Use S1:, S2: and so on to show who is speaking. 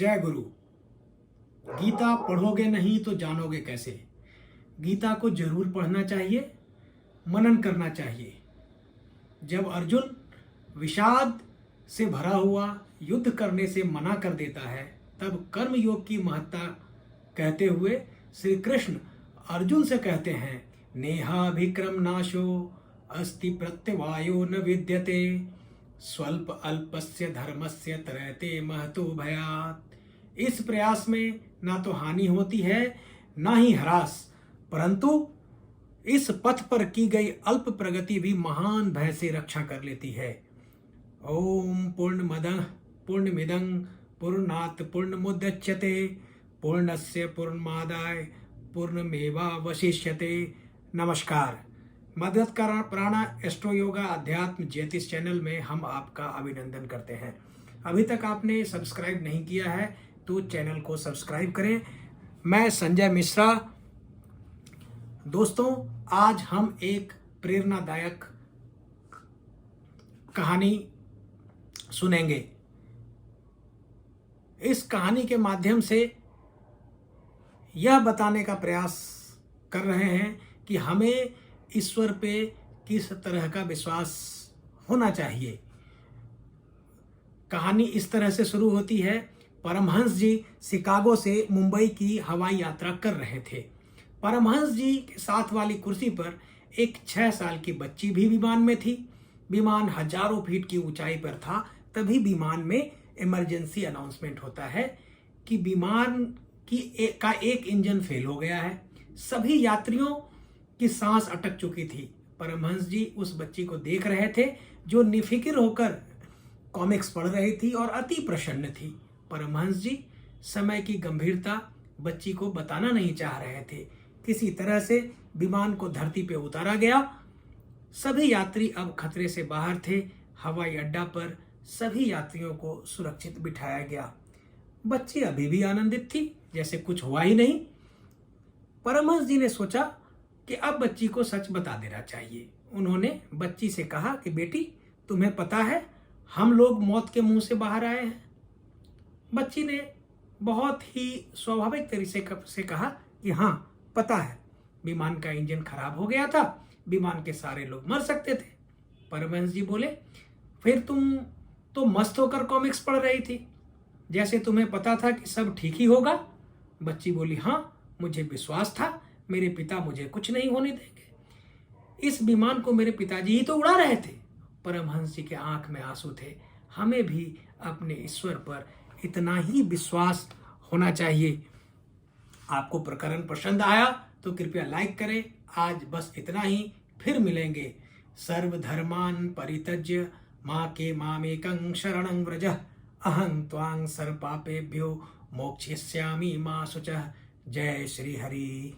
S1: जय गुरु। गीता पढ़ोगे नहीं तो जानोगे कैसे। गीता को जरूर पढ़ना चाहिए, मनन करना चाहिए। जब अर्जुन विषाद से भरा हुआ युद्ध करने से मना कर देता है, तब कर्म योग की महत्ता कहते हुए श्री कृष्ण अर्जुन से कहते हैं, नेहाभिक्रम नाशो अस्ति प्रत्यवायो न विद्यते स्वल्प अल्पस्य धर्मस्य तरहते महतो भयात। इस प्रयास में ना तो हानि होती है ना ही ह्रास, परंतु इस पथ पर की गई अल्प प्रगति भी महान भय से रक्षा कर लेती है। ओम पूर्णमिदं पूर्णात् पूर्णमुदच्यते पूर्णस्य पूर्णमादाय पूर्णमेवावशिष्यते। नमस्कार। मदद प्राणा एस्ट्रो योगा अध्यात्म ज्योतिष चैनल में हम आपका अभिनंदन करते हैं। अभी तक आपने सब्सक्राइब नहीं किया है तो चैनल को सब्सक्राइब करें। मैं संजय मिश्रा। दोस्तों, आज हम एक प्रेरणादायक कहानी सुनेंगे। इस कहानी के माध्यम से यह बताने का प्रयास कर रहे हैं कि हमें ईश्वर पे किस तरह का विश्वास होना चाहिए। कहानी इस तरह से शुरू होती है। परमहंस जी शिकागो से मुंबई की हवाई यात्रा कर रहे थे। परमहंस जी के साथ वाली कुर्सी पर एक 6 साल की बच्ची भी विमान में थी। विमान हजारों फीट की ऊंचाई पर था। तभी विमान में इमरजेंसी अनाउंसमेंट होता है कि विमान का एक इंजन फेल हो गया है। सभी यात्रियों की सांस अटक चुकी थी। परमहंस जी उस बच्ची को देख रहे थे जो निफिक्र होकर कॉमिक्स पढ़ रही थी और अति प्रसन्न थी। परमहंस जी समय की गंभीरता बच्ची को बताना नहीं चाह रहे थे। किसी तरह से विमान को धरती पे उतारा गया। सभी यात्री अब खतरे से बाहर थे। हवाई अड्डा पर सभी यात्रियों को सुरक्षित बिठाया गया। बच्ची अभी भी आनंदित थी, जैसे कुछ हुआ ही नहीं। परमहंस जी ने सोचा कि अब बच्ची को सच बता देना चाहिए। उन्होंने बच्ची से कहा कि बेटी, तुम्हें पता है हम लोग मौत के मुंह से बाहर आए हैं। बच्ची ने बहुत ही स्वाभाविक तरीके से कहा कि हाँ, पता है। विमान का इंजन खराब हो गया था, विमान के सारे लोग मर सकते थे। परमहंस जी बोले, फिर तुम तो मस्त होकर कॉमिक्स पढ़ रही थी, जैसे तुम्हें पता था कि सब ठीक ही होगा। बच्ची बोली, हाँ, मुझे विश्वास था मेरे पिता मुझे कुछ नहीं होने देंगे। इस विमान को मेरे पिताजी ही तो उड़ा रहे थे। परमहंस जी के आंख में आंसू थे। हमें भी अपने ईश्वर पर इतना ही विश्वास होना चाहिए। आपको प्रकरण पसंद आया तो कृपया लाइक करें। आज बस इतना ही, फिर मिलेंगे। सर्वधर्मान् परित्यज्य मामेकं शरणं व्रज अहं त्वां सर्वपापेभ्यो मोक्षयिष्यामि मा शुचः। जय श्री हरि।